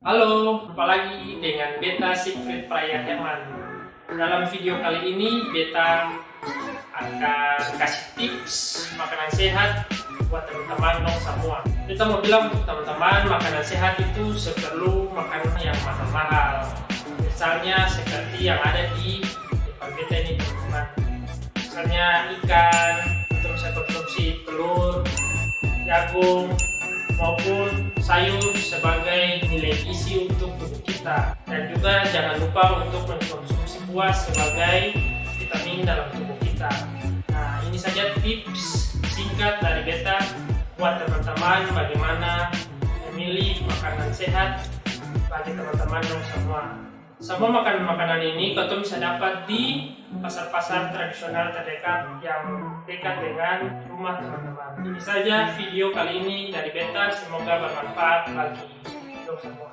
Halo, jumpa lagi dengan Beta Secret Praya Herman. Dalam video kali ini, Beta akan kasih tips makanan sehat buat teman-teman dong semua. Beta mau bilang untuk teman-teman, makanan sehat itu seperlu makanan yang mahal-mahal. Misalnya seperti yang ada di depan Beta ini, teman-teman. Misalnya ikan, terus saya konsumsi telur, jagung, maupun sayur sebagai nilai gizi untuk tubuh kita, dan juga jangan lupa untuk mengkonsumsi buah sebagai vitamin dalam tubuh kita. Nah, ini saja tips singkat dari Beta buat teman-teman bagaimana memilih makanan sehat bagi teman-teman yang semua. Semua makanan-makanan ini kalian bisa dapat di pasar-pasar tradisional terdekat yang dekat dengan rumah teman-teman. Ini saja video kali ini dari Beta, semoga bermanfaat bagi kita semua.